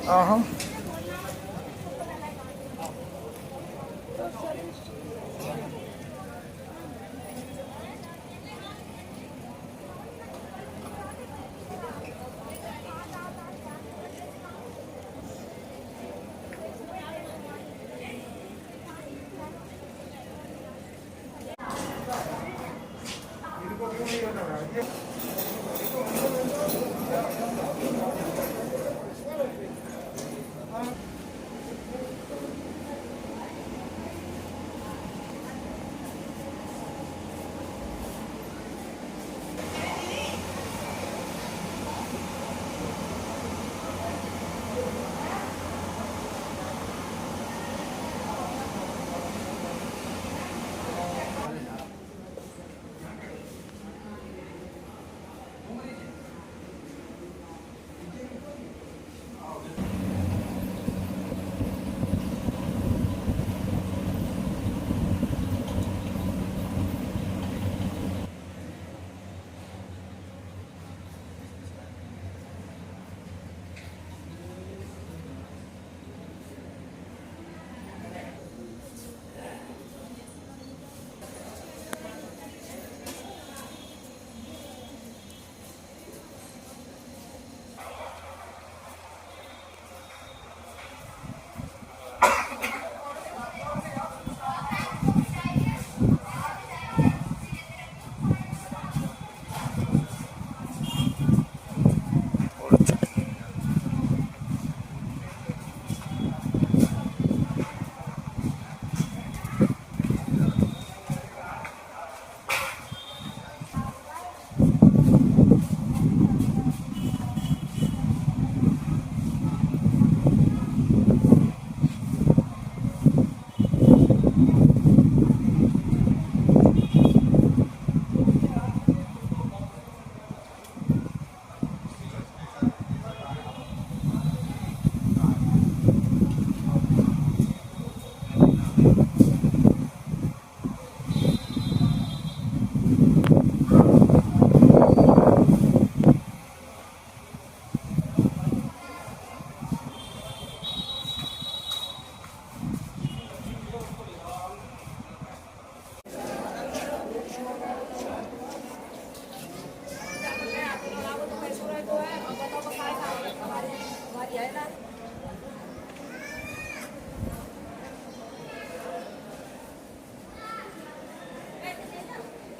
हाँ।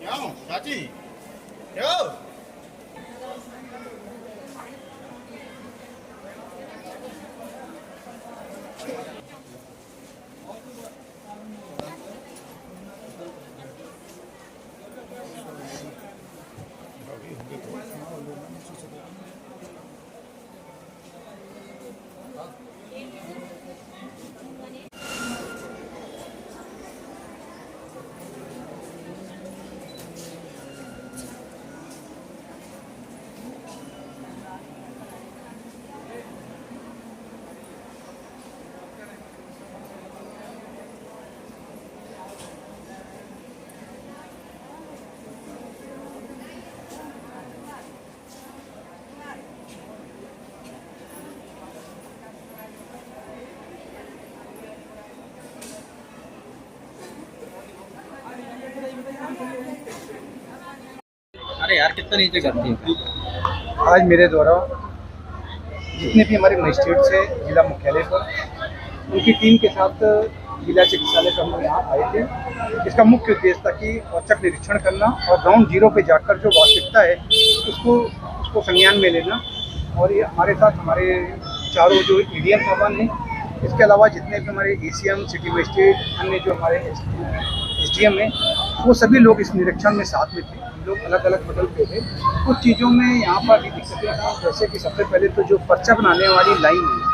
क्यों चाची क्यों अरे यार कितना नीचे करती है। आज मेरे द्वारा जितने भी हमारे मजिस्ट्रेट्स हैं जिला मुख्यालय पर, उनकी टीम के साथ जिला चिकित्सालय पर हम लोग यहाँ आए थे। इसका मुख्य उद्देश्य था कि औचक निरीक्षण करना और ग्राउंड जीरो पे जाकर जो वास्तविकता है उसको उसको संज्ञान में लेना। और ये हमारे साथ हमारे चारों जो एडीएम साहबान हैं, इसके अलावा जितने भी हमारे एसीएम, सिटी मजिस्ट्रेट, अन्य जो हमारे एसडीएम हैं, वो सभी लोग इस निरीक्षण में साथ में थे। हम लोग अलग अलग बदल पे थे। कुछ चीज़ों में यहाँ पर भी दिक्कतें हैं, जैसे कि सबसे पहले तो जो पर्चा बनाने वाली लाइन है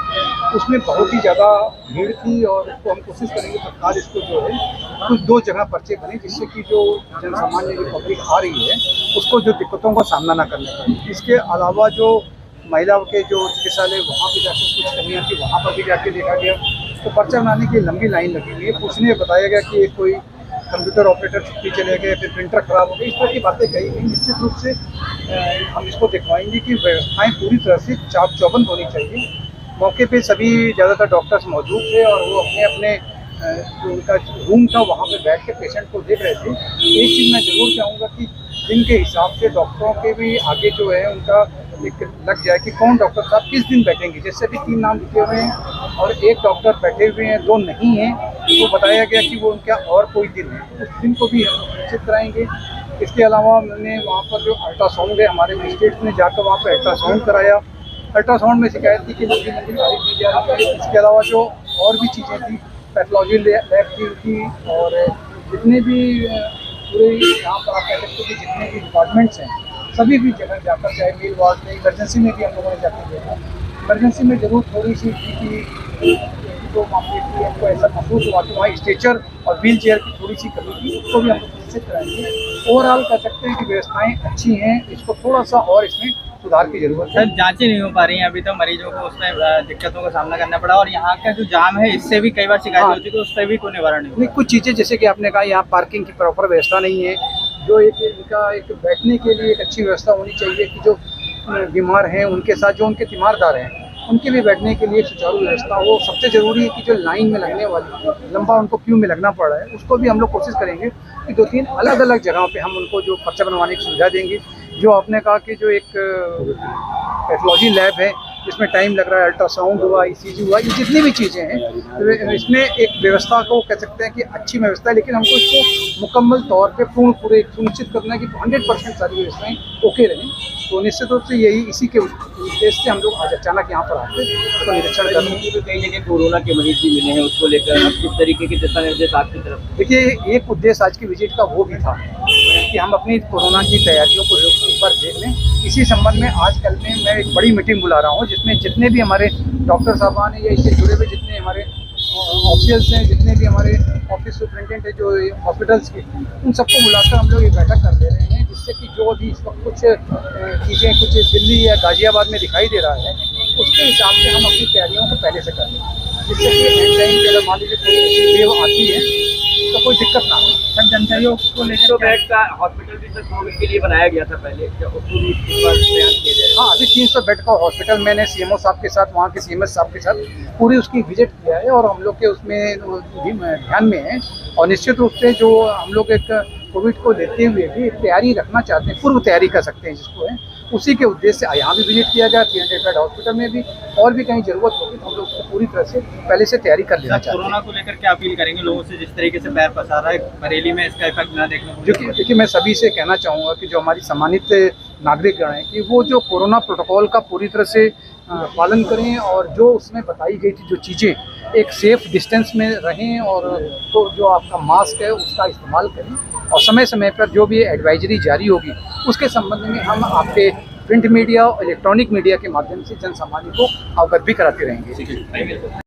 उसमें बहुत ही ज़्यादा भीड़ थी, और इसको हम कोशिश करेंगे तत्काल इसको जो है कुछ दो जगह पर्चे बने, जिससे कि जो जनसामान्य जो पब्लिक आ रही है उसको जो दिक्कतों का सामना ना करना पड़े। इसके अलावा जो महिलाओं के जो चिकित्सालय वहाँ पे जाकर कुछ कमियाँ थी, वहाँ पर भी जाके देखा गया तो पर्चा बनाने की लंबी लाइन लगी हुई है। पूछने बताया गया कि कोई कंप्यूटर ऑपरेटर छुट्टी चले गए, फिर प्रिंटर खराब हो गई, इस तरह की बातें कही गई। निश्चित रूप से हम इसको दिखवाएंगे कि व्यवस्थाएं पूरी तरह से चाक चौबंद होनी चाहिए। मौके पे सभी ज़्यादातर डॉक्टर्स मौजूद थे और वो अपने अपने जो उनका रूम था वहाँ पे बैठ के पेशेंट को देख रहे थे। एक चीज़ मैं ज़रूर चाहूँगा कि दिन के हिसाब से डॉक्टरों के भी आगे जो है उनका एक लग जाए कि कौन डॉक्टर साहब किस दिन बैठेंगे। जैसे अभी 3 नाम लिखे हुए हैं और एक डॉक्टर बैठे हुए हैं, 2 नहीं हैं, तो बताया गया कि वो उनका और कोई दिन है, उस दिन को भी हम निश्चित कराएँगे। इसके अलावा मैंने वहाँ पर जो अल्ट्रासाउंड है, हमारे मजिस्ट्रेट ने जाकर वहाँ पर अल्ट्रासाउंड कराया। अल्ट्रासाउंड में शिकायत थी कि नदी तारीफ दी जा रही है। इसके अलावा जो और भी चीज़ें थी, पैथोलॉजी लैब की और जितने भी पूरे यहाँ पर आप कह सकते हो कि जितने भी डिपार्टमेंट्स हैं सभी भी जगह जाकर, चाहे मेल वार्ड में, इमरजेंसी में भी हम लोगों ने जाकर देखा। इमरजेंसी में ज़रूर थोड़ी सी थी कि जो मामले की हमको ऐसा महसूस हुआ कि वहाँ स्ट्रेचर और व्हील चेयर की थोड़ी सी कमी थी, उसको भी हम लोग निश्चित कराएंगे। ओवरऑल कह सकते हैं कि व्यवस्थाएँ अच्छी हैं, इसको थोड़ा सा और इसमें सुधार की जरूरत है। सर जांचें नहीं हो पा रही हैं अभी तो मरीजों को, उसमें दिक्कतों का सामना करना पड़ा और यहाँ का जो जाम है इससे भी कई बार शिकायत हाँ। होती है, तो उससे भी कोई निवारण नहीं नहीं, कुछ चीज़ें जैसे कि आपने कहा यहाँ पार्किंग की प्रॉपर व्यवस्था नहीं है, जो एक इनका एक बैठने के लिए एक अच्छी व्यवस्था होनी चाहिए कि जो बीमार हैं उनके साथ जो उनके तीमारदार हैं उनके भी बैठने के लिए सुचारू व्यवस्था हो। सबसे ज़रूरी है कि जो लाइन में लगने वाली लंबा उनको क्यों में लगना पड़ रहा है, उसको भी हम लोग कोशिश करेंगे कि 2-3 अलग अलग जगहों पे हम उनको जो पर्चा बनवाने की सुविधा देंगे। जो आपने कहा कि जो एक पैथोलॉजी लैब है जिसमें टाइम लग रहा है, अल्ट्रासाउंड हुआ, ECG हुआ, ये जितनी भी चीज़ें हैं इसमें एक व्यवस्था को कह सकते हैं कि अच्छी व्यवस्था है, लेकिन हमको इसको मुकम्मल तौर पे पूरे सुनिश्चित करना है कि 100% सारी व्यवस्थाएँ ओके रहें। तो निश्चित रूप से यही इसी के उद्देश्य से हम लोग आज अचानक यहाँ पर आते तो निरीक्षण कर रहे हैं। कई जगह कोरोना के मरीज भी मिले हैं, उसको लेकर अब किस तरीके के दिशा निर्देश आपकी तरफ? देखिए, एक उद्देश्य आज की विजिट का वो भी था कि हम अपनी कोरोना की तैयारियों को एक बार देख लें। इसी संबंध में आजकल में मैं एक बड़ी मीटिंग बुला रहा हूँ जिसमें जितने भी हमारे डॉक्टर साहबान हैं या इससे जुड़े हुए जितने हमारे ऑफिसर्स हैं, जितने भी हमारे ऑफिस सुपरिटेंडेंट हैं जो हॉस्पिटल्स के, उन सबको बुलाकर हम लोग एक बैठक कर दे रहे हैं, जिससे कि जो भी इस वक्त कुछ चीज़ें कुछ दिल्ली या गाजियाबाद में दिखाई दे रहा है उसके हिसाब से हम अपनी तैयारियों को पहले से कर लें, जिससे कि एंड टाइम पे अगर मान लीजिए कोई ऐसी वेव आती है तो कोई दिक्कत ना हो। सर जनसहयोग को लेकर 300 बेड का हॉस्पिटल भी सर कोविड के लिए बनाया गया था पहले, क्या उसको भी इस बार प्रयास किया जाए? हाँ, अभी 300 बेड का हॉस्पिटल मैंने CMO साहब के साथ, वहाँ के CMS साहब के साथ पूरी उसकी विजिट किया है और हम लोग के उसमें ध्यान में है। और निश्चित रूप से जो हम लोग एक कोविड को लेते हुए भी तैयारी रखना चाहते हैं, पूर्व तैयारी कर सकते हैं जिसको है, उसी के उद्देश्य से यहाँ भी विजिट किया गया। 300 बेड हॉस्पिटल में भी और भी कहीं ज़रूरत होगी तो हम लोग उसको पूरी तरह से पहले से तैयारी कर लेना चाहते हैं। कोरोना को लेकर क्या अपील करेंगे लोगों से, जिस तरीके से पैर पसार रहा है बरेली में, इसका इफेक्ट ना देखने को? देखिए, मैं सभी से कहना चाहूँगा कि जो हमारी सम्मानित नागरिकगण हैं कि वो जो कोरोना प्रोटोकॉल का पूरी तरह से पालन करें और जो उसमें बताई गई थी जो चीज़ें, एक सेफ डिस्टेंस में रहें और तो जो आपका मास्क है उसका इस्तेमाल करें और समय समय पर जो भी एडवाइजरी जारी होगी उसके संबंध में हम आपके प्रिंट मीडिया और इलेक्ट्रॉनिक मीडिया के माध्यम से जन सामान्य को अवगत भी कराते रहेंगे।